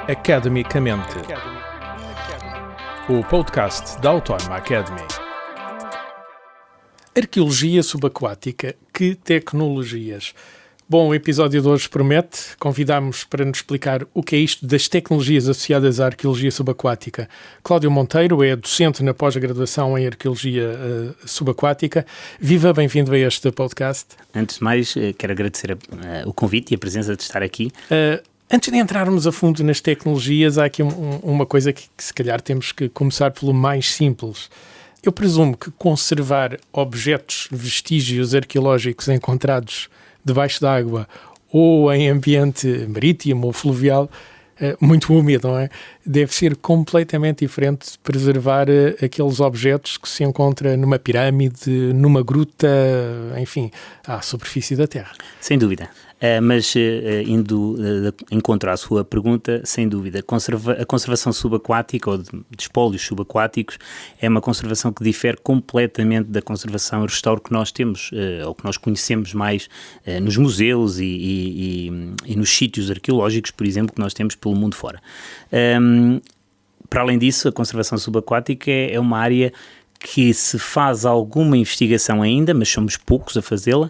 Academicamente, o podcast da Autónoma Academy. Arqueologia subaquática, que tecnologias? Bom, o episódio de hoje promete. Convidamos para nos explicar o que é isto das tecnologias associadas à arqueologia subaquática. Cláudio Monteiro é docente na pós-graduação em arqueologia subaquática. Viva, bem-vindo a este podcast. Antes de mais, quero agradecer o convite e a presença de estar aqui. Antes de entrarmos a fundo nas tecnologias, há aqui uma coisa que se calhar temos que começar pelo mais simples. Eu presumo que conservar objetos, vestígios arqueológicos encontrados debaixo d'água ou em ambiente marítimo ou fluvial, muito úmido, não é? Deve ser completamente diferente de preservar aqueles objetos que se encontra numa pirâmide, numa gruta, enfim, à superfície da Terra. Sem dúvida. Mas indo encontro à sua pergunta, sem dúvida, a conservação subaquática ou de espólios subaquáticos é uma conservação que difere completamente da conservação e restauro que nós temos, ou que nós conhecemos mais nos museus e nos sítios arqueológicos, por exemplo, que nós temos pelo mundo fora. Para além disso, a conservação subaquática é uma área que se faz alguma investigação ainda, mas somos poucos a fazê-la,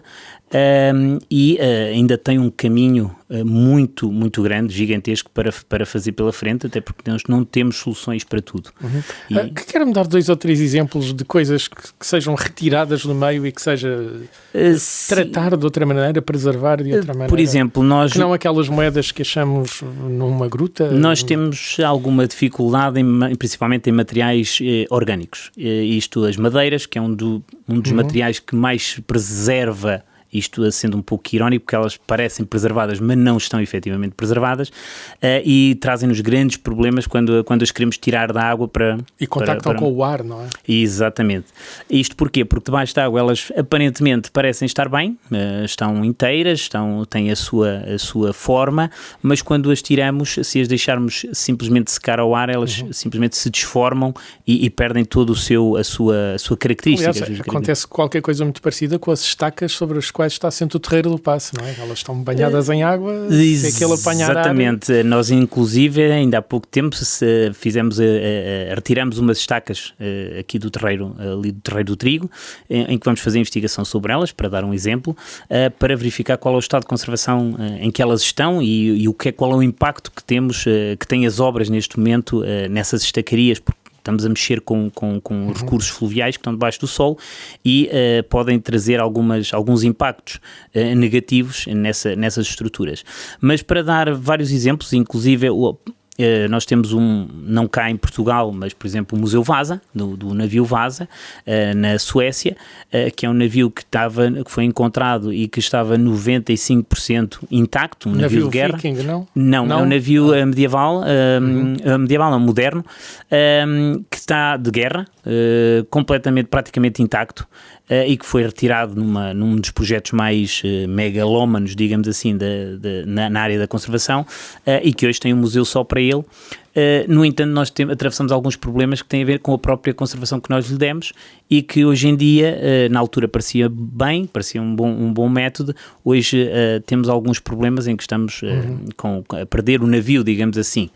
e ainda tem um caminho muito, muito grande, gigantesco para fazer pela frente, até porque nós não temos soluções para tudo. Quer-me dar 2 ou 3 exemplos de coisas que sejam retiradas do meio e que seja tratar de outra maneira, preservar de outra maneira? Por exemplo, nós... Que não aquelas moedas que achamos numa gruta? Nós temos alguma dificuldade, principalmente em materiais orgânicos. Isto, as madeiras, que é um dos materiais que mais preserva, isto sendo um pouco irónico, porque elas parecem preservadas, mas não estão efetivamente preservadas, e trazem-nos grandes problemas quando as queremos tirar da água para... E contactam com o ar, não é? Exatamente. Isto porquê? Porque debaixo da água elas aparentemente parecem estar bem, estão inteiras, têm a sua forma, mas quando as tiramos, se as deixarmos simplesmente secar ao ar, elas simplesmente se desformam e perdem todo a sua característica. Aliás, acontece qualquer coisa muito parecida com as estacas sobre as quais está assente o terreiro do paço, não é? Elas estão banhadas em água, se aquilo apanhar ar... Exatamente. Nós, inclusive, ainda há pouco tempo, retiramos umas estacas aqui do terreiro, ali do terreiro do trigo, em que vamos fazer investigação sobre elas, para dar um exemplo, para verificar qual é o estado de conservação em que elas estão e qual é o impacto que têm as obras neste momento nessas estacarias, porque estamos a mexer com recursos fluviais que estão debaixo do solo e podem trazer alguns impactos negativos nessas estruturas. Mas para dar vários exemplos, inclusive nós temos não cá em Portugal, mas por exemplo o Museu Vasa, do navio Vasa, na Suécia, que é um navio que foi encontrado e que estava 95% intacto, um navio de guerra. Viking, não? Não, é um navio medieval, medieval não, moderno, que está de guerra, praticamente intacto, e que foi retirado num dos projetos mais megalómanos, digamos assim, na área da conservação, e que hoje tem um museu só para ele. No entanto, nós atravessamos alguns problemas que têm a ver com a própria conservação que nós lhe demos e que hoje em dia, na altura parecia um bom método, hoje temos alguns problemas em que estamos a perder o navio, digamos assim.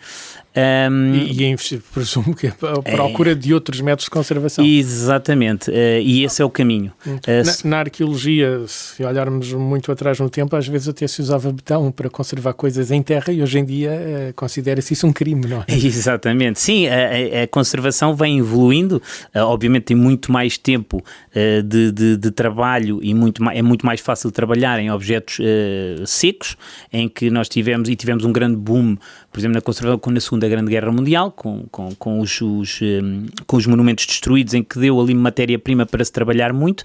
Presumo que a procura de outros métodos de conservação. Exatamente, e esse é o caminho. Na arqueologia, se olharmos muito atrás no tempo, às vezes até se usava betão para conservar coisas em terra e hoje em dia considera-se isso um crime, não é? Exatamente, sim, a conservação vem evoluindo, obviamente tem muito mais tempo de trabalho e é muito mais fácil trabalhar em objetos secos, em que nós tivemos um grande boom, por exemplo, na conservação na Segunda Grande Guerra Mundial, com os monumentos destruídos, em que deu ali matéria-prima para se trabalhar muito.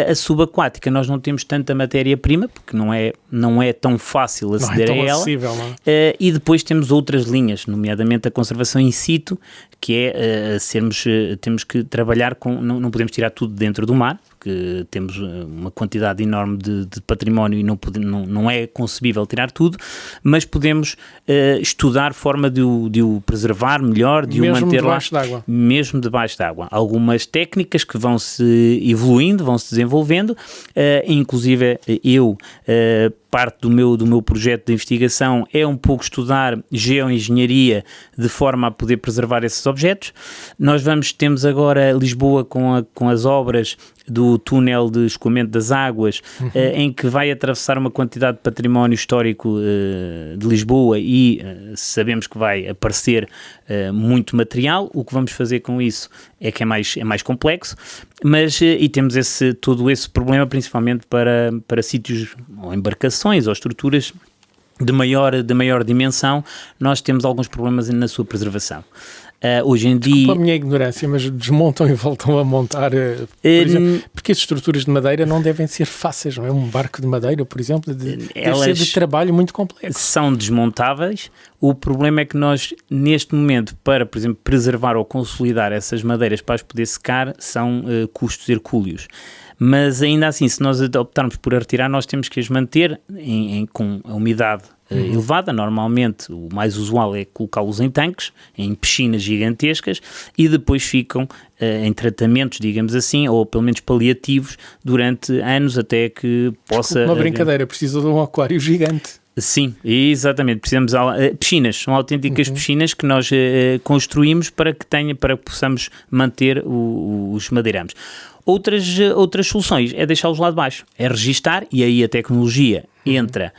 A subaquática nós não temos tanta matéria-prima, porque não é tão fácil aceder a ela. Acessível, não é? E depois temos outras linhas, nomeadamente a conservação in situ, que é temos que trabalhar não podemos tirar tudo dentro do mar, porque temos uma quantidade enorme de património e não é concebível tirar tudo, mas podemos estudar forma de o preservar melhor, de o manter lá, mesmo debaixo d'água. Algumas técnicas que vão se evoluindo, vão se desenvolvendo, inclusive parte do meu projeto de investigação é um pouco estudar geoengenharia de forma a poder preservar esses objetos. Nós temos agora Lisboa com as obras do túnel de escoamento das águas, em que vai atravessar uma quantidade de património histórico de Lisboa e sabemos que vai aparecer muito material. O que vamos fazer com isso é que é mais complexo, mas e temos todo esse problema principalmente para sítios ou embarcações ou estruturas de maior dimensão. Nós temos alguns problemas na sua preservação. Hoje em dia... Desculpa a minha ignorância, mas desmontam e voltam a montar, por exemplo, porque as estruturas de madeira não devem ser fáceis, não é? Um barco de madeira, por exemplo, deve ser de trabalho muito complexo. São desmontáveis. O problema é que nós, neste momento, para, por exemplo, preservar ou consolidar essas madeiras para as poder secar, são custos hercúleos. Mas ainda assim, se nós optarmos por retirar, nós temos que as manter com a umidade elevada. Normalmente o mais usual é colocá-los em tanques, em piscinas gigantescas, e depois ficam em tratamentos, digamos assim, ou pelo menos paliativos, durante anos até que possa... Uma brincadeira, precisa de um aquário gigante. Sim, exatamente. Precisamos de piscinas, são autênticas piscinas que nós construímos para que possamos manter os madeirames. Outras soluções é deixá-los lá de baixo, é registar, e aí a tecnologia entra,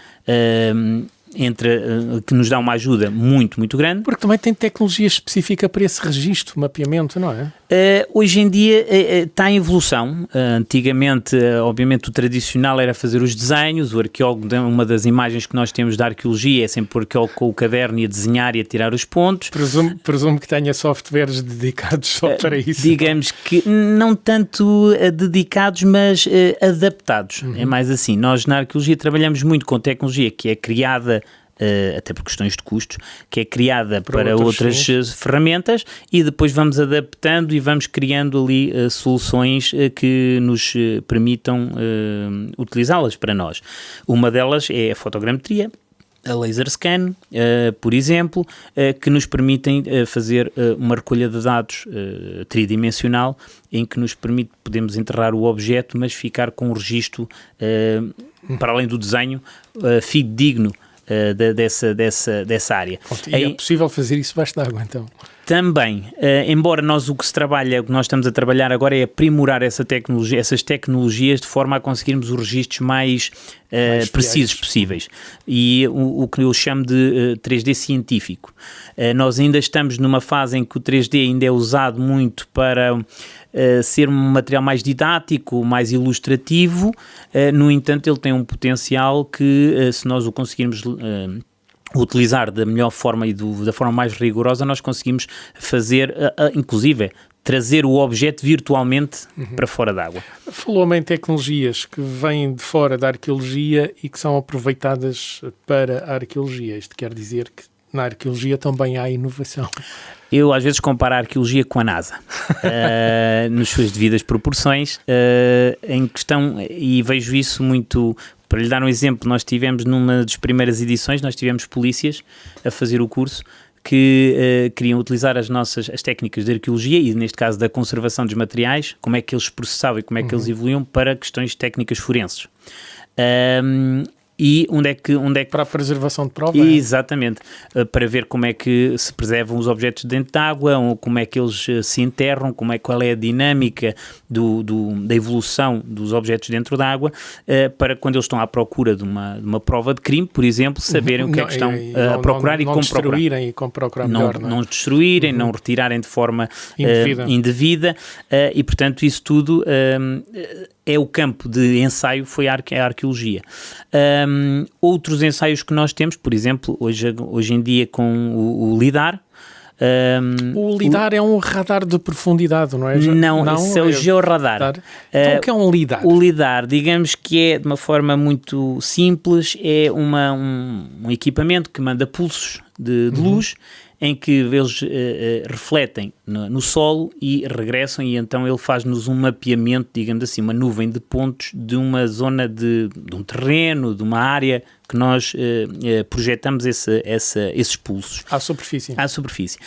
que nos dá uma ajuda muito, muito grande. Porque também tem tecnologia específica para esse registro, mapeamento, não é? Hoje em dia está em evolução. Antigamente, obviamente, o tradicional era fazer os desenhos. O arqueólogo, uma das imagens que nós temos da arqueologia é sempre o arqueólogo com o caderno e a desenhar e a tirar os pontos. Presumo que tenha softwares dedicados só para isso. Digamos que não tanto dedicados, mas adaptados. É mais assim. Nós na arqueologia trabalhamos muito com tecnologia que é criada até por questões de custos, que é criada para outras ferramentas, e depois vamos adaptando e vamos criando ali soluções que nos permitam utilizá-las para nós. Uma delas é a fotogrametria, a laser scan, por exemplo, que nos permitem fazer uma recolha de dados tridimensional, em que nos podemos enterrar o objeto, mas ficar com um registro, para além do desenho, fidedigno dessa área. E é possível fazer isso debaixo d'água, então? Também, embora o que nós estamos a trabalhar agora é aprimorar essas tecnologias de forma a conseguirmos os registros mais precisos possíveis. E o que eu chamo de 3D científico. Nós ainda estamos numa fase em que o 3D ainda é usado muito para ser um material mais didático, mais ilustrativo. No entanto, ele tem um potencial que, se nós o conseguirmos utilizar da melhor forma e da forma mais rigorosa, nós conseguimos fazer, inclusive, trazer o objeto virtualmente para fora d'água. Falou-me em tecnologias que vêm de fora da arqueologia e que são aproveitadas para a arqueologia. Isto quer dizer que na arqueologia também há inovação. Eu às vezes comparo a arqueologia com a NASA, nas suas devidas proporções, em questão, e vejo isso muito. Para lhe dar um exemplo, nós tivemos numa das primeiras edições, nós tivemos polícias a fazer o curso que queriam utilizar as técnicas de arqueologia e, neste caso, da conservação dos materiais, como é que eles processavam e como é que eles evoluíam para questões técnicas forenses. E onde é que... Para a preservação de prova? Exatamente. Para ver como é que se preservam os objetos dentro de água, ou como é que eles se enterram, qual é a dinâmica da evolução dos objetos dentro da água, para quando eles estão à procura de uma prova de crime, por exemplo, saberem o que é que estão a procurar e como procurar. E como procurar melhor, não destruírem, não retirarem de forma indevida, e portanto isso tudo é o campo de ensaio, foi a arqueologia. Outros ensaios que nós temos, por exemplo, hoje em dia com o LIDAR, O LIDAR é um radar de profundidade, não é? Não, isso é o georradar. Então, o que é um LIDAR? O LIDAR, digamos que é, de uma forma muito simples, é um equipamento que manda pulsos de luz, em que eles refletem no solo e regressam, e então ele faz-nos um mapeamento, digamos assim, uma nuvem de pontos de uma zona de um terreno, de uma área que nós projetamos esses pulsos. À superfície. À superfície.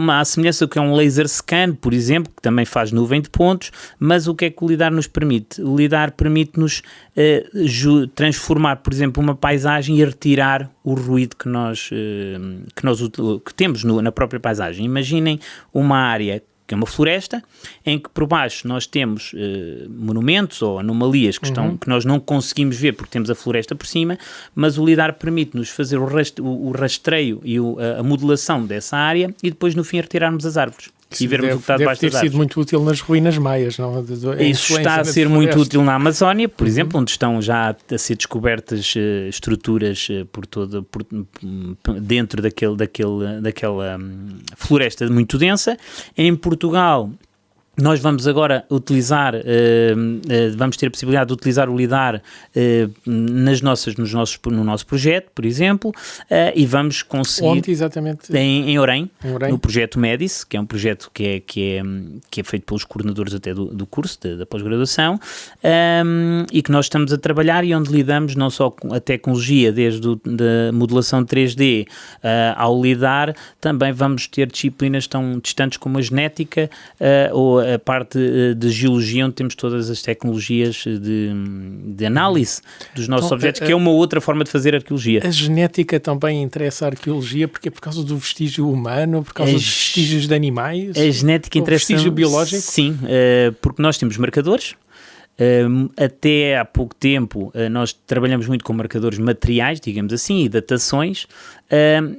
À semelhança do que é um laser scan, por exemplo, que também faz nuvem de pontos, mas o que é que o LIDAR nos permite? O LIDAR permite-nos transformar, por exemplo, uma paisagem e retirar o ruído que que temos na própria paisagem. Imaginem uma área que é uma floresta, em que por baixo nós temos monumentos ou anomalias que nós não conseguimos ver porque temos a floresta por cima, mas o LIDAR permite-nos fazer o rastreio e a modelação dessa área e depois no fim retirarmos as árvores. E vermos o que está debaixo das árvores. Deve ter sido muito útil nas ruínas maias, não? Isso está a ser muito útil na Amazónia, por exemplo, onde estão já a ser descobertas estruturas dentro daquela floresta muito densa. Em Portugal, nós vamos agora utilizar, vamos ter a possibilidade de utilizar o LIDAR no nosso projeto, por exemplo, e vamos conseguir... Onde exatamente? Em Orem, no projeto MEDIS, que é um projeto que é feito pelos coordenadores até do curso, da pós-graduação, e que nós estamos a trabalhar e onde lidamos não só com a tecnologia, desde a modelação 3D ao LIDAR, também vamos ter disciplinas tão distantes como a genética ou a parte de geologia, onde temos todas as tecnologias de análise dos nossos objetos, que é uma outra forma de fazer arqueologia. A genética também interessa a arqueologia, porque é por causa do vestígio humano, por causa dos vestígios de animais? A genética interessa... vestígio biológico? Sim, porque nós temos marcadores. Até há pouco tempo nós trabalhamos muito com marcadores materiais, digamos assim, e datações,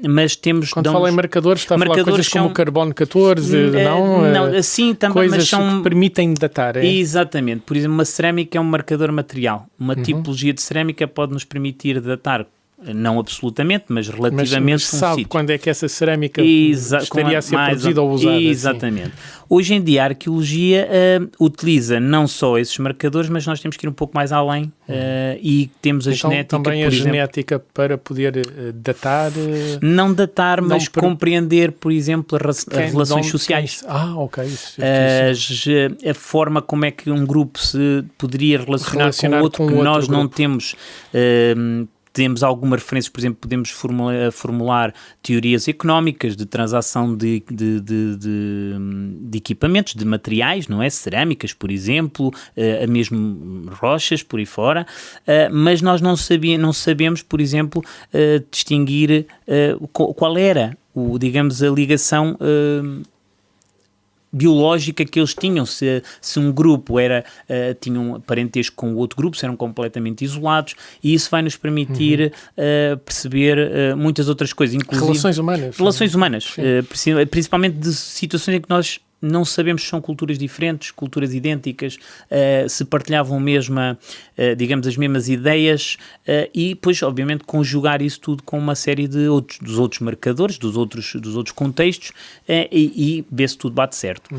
mas temos... Quando fala em marcadores, está a falar coisas como carbono 14, não, sim, também, coisas mas são... que permitem datar. Exatamente, por exemplo, uma cerâmica é um marcador material, uma tipologia de cerâmica pode nos permitir datar, não absolutamente, mas relativamente... Mas sabe quando é que essa cerâmica estaria a ser produzida ou usada. Exatamente. Assim. Hoje em dia a arqueologia utiliza não só esses marcadores, mas nós temos que ir um pouco mais além e temos a genética, também por a exemplo, genética para poder datar... Não datar, mas compreender, por exemplo, as relações sociais. Ok. A forma como é que um grupo se poderia relacionar com o outro, que nós grupo. Não temos... Temos algumas referências, por exemplo, podemos formular teorias económicas de transação de equipamentos, de materiais, não é? Cerâmicas, por exemplo, mesmo rochas, por aí fora, mas nós não sabemos, por exemplo, distinguir qual era, digamos, a ligação biológica que eles tinham, se um grupo tinha um parentesco com o outro grupo, se eram completamente isolados, e isso vai nos permitir perceber muitas outras coisas, inclusive relações humanas, principalmente de situações em que nós não sabemos se são culturas diferentes, culturas idênticas, se partilhavam digamos, as mesmas ideias, e depois, obviamente, conjugar isso tudo com uma série dos outros marcadores, dos outros contextos, e ver se tudo bate certo.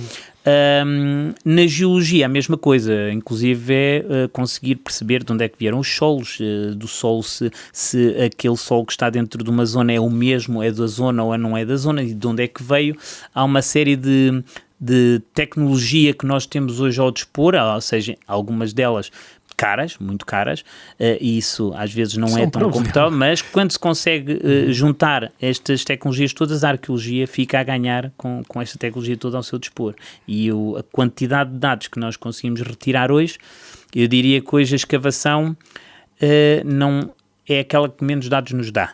Na geologia a mesma coisa, inclusive é conseguir perceber de onde é que vieram os solos, do solo, se aquele solo que está dentro de uma zona é o mesmo, é da zona ou não é da zona, e de onde é que veio. Há uma série de tecnologia que nós temos hoje ao dispor, ou seja, algumas delas muito caras, e isso às vezes não é tão confortável, mas quando se consegue juntar estas tecnologias todas, a arqueologia fica a ganhar com esta tecnologia toda ao seu dispor. E a quantidade de dados que nós conseguimos retirar hoje, eu diria que hoje a escavação não é aquela que menos dados nos dá.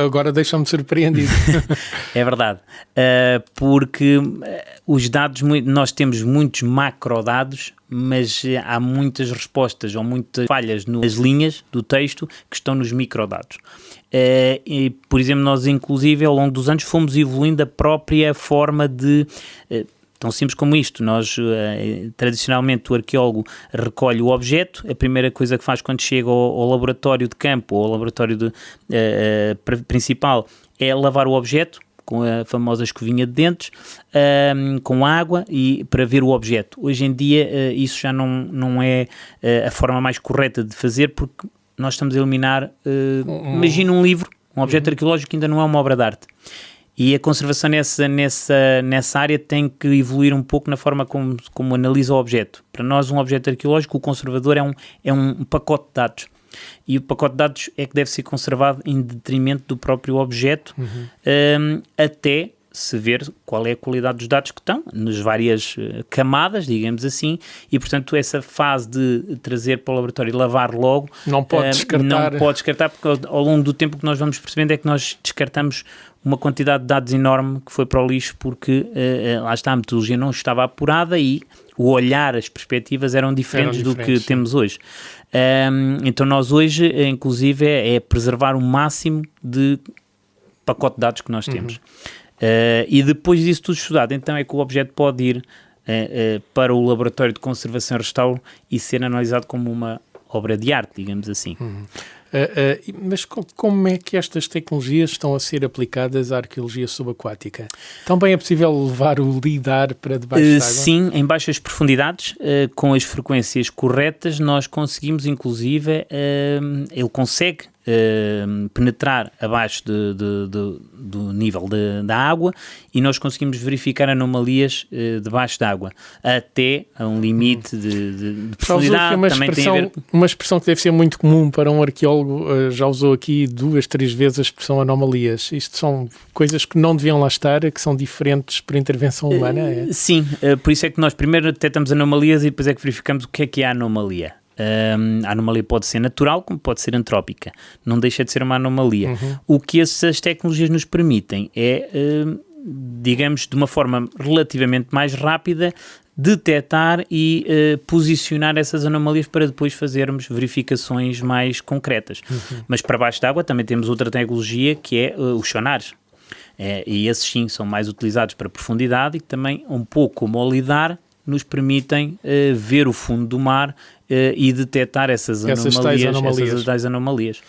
Agora deixa-me surpreendido. É verdade, porque os dados, nós temos muitos macrodados, mas há muitas respostas ou muitas falhas nas linhas do texto que estão nos microdados. E, por exemplo, nós inclusive ao longo dos anos fomos evoluindo a própria forma de Tão simples como isto. Nós, tradicionalmente, o arqueólogo recolhe o objeto, a primeira coisa que faz quando chega ao laboratório de campo ou ao laboratório principal é lavar o objeto com a famosa escovinha de dentes, com água, e para ver o objeto. Hoje em dia isso já não é a forma mais correta de fazer, porque nós estamos a eliminar, imagina um livro, um objeto arqueológico que ainda não é uma obra de arte. E a conservação nessa área tem que evoluir um pouco na forma como analisa o objeto. Para nós, um objeto arqueológico, o conservador é um pacote de dados. E o pacote de dados é que deve ser conservado em detrimento do próprio objeto, até se ver qual é a qualidade dos dados que estão, nas várias camadas, digamos assim, e portanto essa fase de trazer para o laboratório e lavar logo, não pode descartar, porque ao longo do tempo o que nós vamos percebendo é que nós descartamos uma quantidade de dados enorme que foi para o lixo, porque lá está, a metodologia não estava apurada e o olhar, as perspectivas eram diferentes do que temos hoje. Então nós hoje, inclusive, é preservar o máximo de pacote de dados que nós temos. E depois disso tudo estudado, então é que o objeto pode ir para o laboratório de conservação e restauro e ser analisado como uma obra de arte, digamos assim. Mas como é que estas tecnologias estão a ser aplicadas à arqueologia subaquática? Também é possível levar o LIDAR para debaixo d'água? Sim, em baixas profundidades, com as frequências corretas, nós conseguimos, inclusive, ele consegue penetrar abaixo do nível da água, e nós conseguimos verificar anomalias debaixo d'água, até a um limite de profundidade. Uma expressão que deve ser muito comum para um arqueólogo, já usou aqui 2, 3 vezes a expressão anomalias. Isto são coisas que não deviam lá estar, que são diferentes por intervenção humana? Sim, por isso é que nós primeiro detectamos anomalias e depois é que verificamos o que é a anomalia. A anomalia pode ser natural, como pode ser antrópica, não deixa de ser uma anomalia. O que essas tecnologias nos permitem é, digamos, de uma forma relativamente mais rápida, detectar e posicionar essas anomalias para depois fazermos verificações mais concretas. Mas para baixo d'água também temos outra tecnologia, que é os sonares. E esses sim são mais utilizados para profundidade, e também, um pouco como o LIDAR, nos permitem ver o fundo do mar e detectar essas tais anomalias.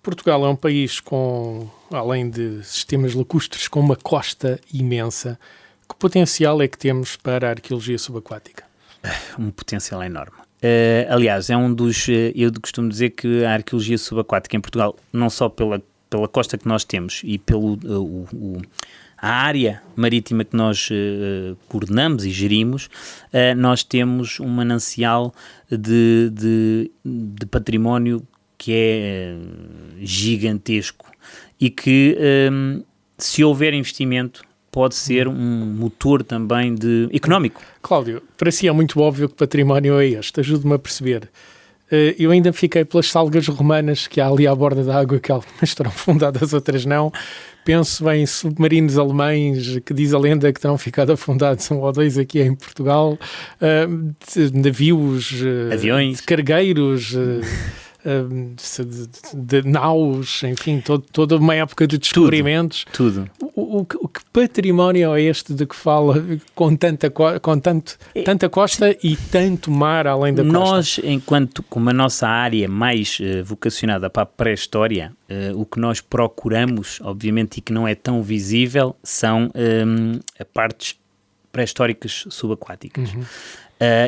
Portugal é um país com, além de sistemas lacustres, com uma costa imensa. Que potencial é que temos para a arqueologia subaquática? Um potencial enorme. Aliás, é um dos... eu costumo dizer que a arqueologia subaquática em Portugal, não só pela costa que nós temos e pelo... a área marítima que nós coordenamos e gerimos, nós temos um manancial de património que é gigantesco e que, se houver investimento, pode ser um motor também económico. Cláudio, para si é muito óbvio que património é este. Ajude-me a perceber. Eu ainda fiquei pelas salgas romanas que há ali à borda da água, que algumas estarão afundadas, outras não. Penso em submarinos alemães, que diz a lenda que terão ficado afundados, 1 ou 2 aqui em Portugal, navios, aviões, de cargueiros, de naus, enfim, toda uma época de descobrimentos. Tudo. O que património é este de que fala com tanta costa e tanto mar além da costa? Nós, como a nossa área mais vocacionada para a pré-história, o que nós procuramos, obviamente, e que não é tão visível, são partes pré-históricas subaquáticas.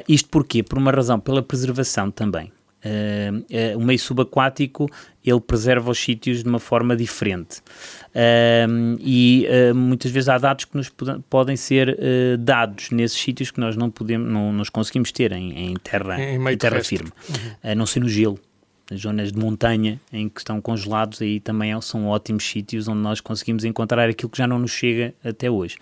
Isto porquê? Por uma razão, pela preservação também. O meio subaquático, ele preserva os sítios de uma forma diferente, e muitas vezes há dados que nos podem ser dados nesses sítios que nós não nos conseguimos ter em terra firme, a não ser no gelo. As zonas de montanha em que estão congelados, aí também são ótimos sítios onde nós conseguimos encontrar aquilo que já não nos chega até hoje.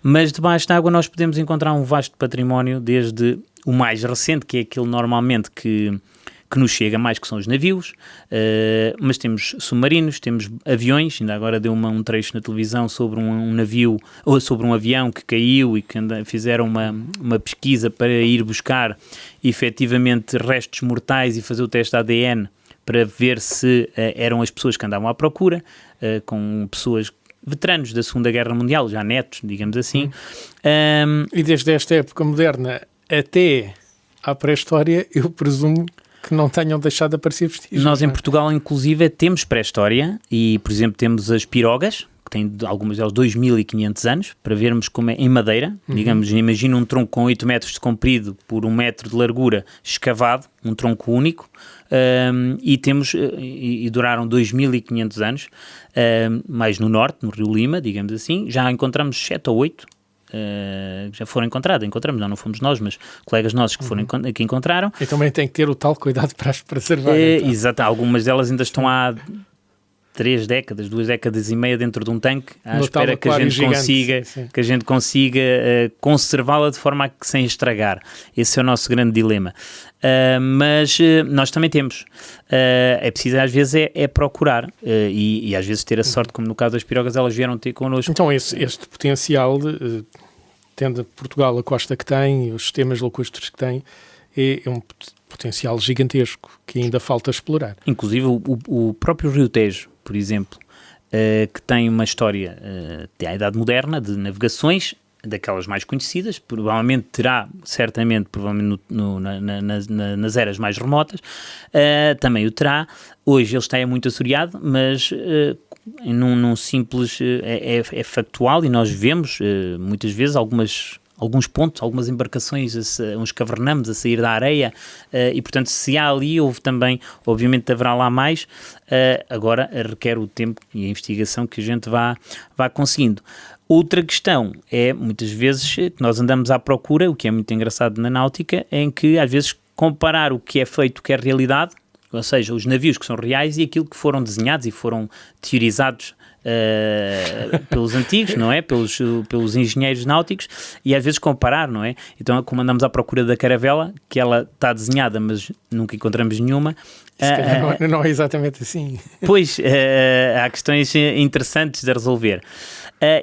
Mas debaixo d'água nós podemos encontrar um vasto património, desde o mais recente, que é aquele normalmente que nos chega mais, que são os navios, mas temos submarinos, temos aviões. Ainda agora deu um trecho na televisão sobre um navio, ou sobre um avião que caiu, e que fizeram uma pesquisa para ir buscar efetivamente restos mortais e fazer o teste de ADN para ver se eram as pessoas que andavam à procura, com pessoas veteranos da Segunda Guerra Mundial, já netos, digamos assim. E desde esta época moderna até à pré-história, eu presumo que não tenham deixado de aparecer vestígios. Nós em Portugal, inclusive, temos pré-história e, por exemplo, temos as pirogas, que têm algumas delas 2.500 anos, para vermos como é em madeira. Digamos, imagina um tronco com 8 metros de comprido por 1 metro de largura, escavado, um tronco único, e duraram 2.500 anos, mais no norte, no Rio Lima, digamos assim. Já encontramos 7 ou 8, já foram encontramos, não fomos nós, mas colegas nossos que encontraram. E também tem que ter o tal cuidado para as preservar. Então. Exato, algumas delas ainda estão há 2 décadas e meia dentro de um tanque, à espera que a gente consiga conservá-la de forma a que sem estragar. Esse é o nosso grande dilema. Mas nós também temos. É preciso às vezes é procurar e às vezes ter a sorte, como no caso das pirogas, elas vieram ter connosco. Então este potencial, tendo Portugal a costa que tem e os sistemas lacustres que tem, é um potencial gigantesco que ainda falta explorar. Inclusive o próprio Rio Tejo, por exemplo, que tem uma história da Idade Moderna, de navegações, daquelas mais conhecidas, provavelmente nas eras mais remotas, também o terá. Hoje ele está muito assoreado, mas num simples, é factual, e nós vemos muitas vezes alguns pontos, algumas embarcações, uns cavernamos a sair da areia, e portanto se há ali, houve também, obviamente haverá lá mais, agora requer o tempo e a investigação que a gente vá conseguindo. Outra questão é, muitas vezes, que nós andamos à procura, o que é muito engraçado na náutica, em que às vezes comparar o que é feito, o que é realidade, ou seja, os navios que são reais e aquilo que foram desenhados e foram teorizados pelos antigos, não é? Pelos engenheiros náuticos, e às vezes comparar, não é? Então, como andamos à procura da caravela, que ela está desenhada, mas nunca encontramos nenhuma. Se calhar não é exatamente assim. Pois, há questões interessantes de resolver.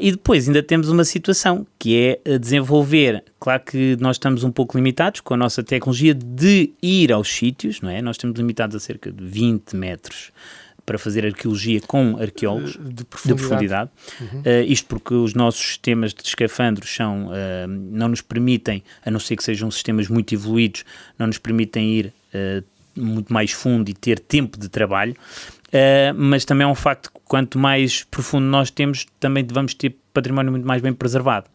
E depois ainda temos uma situação que é desenvolver, claro que nós estamos um pouco limitados com a nossa tecnologia de ir aos sítios, não é? Nós estamos limitados a cerca de 20 metros para fazer arqueologia com arqueólogos de profundidade. Isto porque os nossos sistemas de escafandros não nos permitem, a não ser que sejam sistemas muito evoluídos, não nos permitem ir muito mais fundo e ter tempo de trabalho. Mas também é um facto que quanto mais profundo nós temos, também vamos ter património muito mais bem preservado.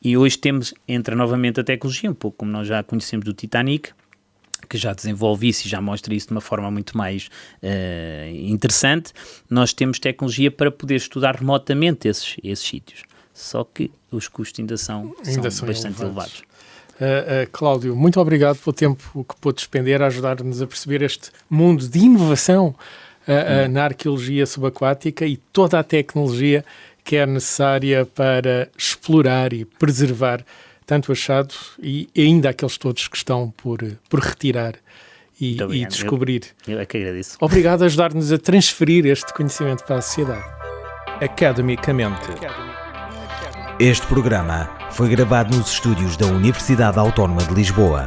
E hoje entra novamente a tecnologia, um pouco como nós já conhecemos do Titanic, que já desenvolve isso e já mostra isso de uma forma muito mais interessante. Nós temos tecnologia para poder estudar remotamente esses sítios. Só que os custos ainda são bastante elevados. Cláudio, muito obrigado pelo tempo que pôde despender a ajudar-nos a perceber este mundo de inovação na arqueologia subaquática e toda a tecnologia que é necessária para explorar e preservar tanto o achado e ainda aqueles todos que estão por retirar e descobrir. Eu é que agradeço. Obrigado a ajudar-nos a transferir este conhecimento para a sociedade. Academicamente. Este programa foi gravado nos estúdios da Universidade Autónoma de Lisboa.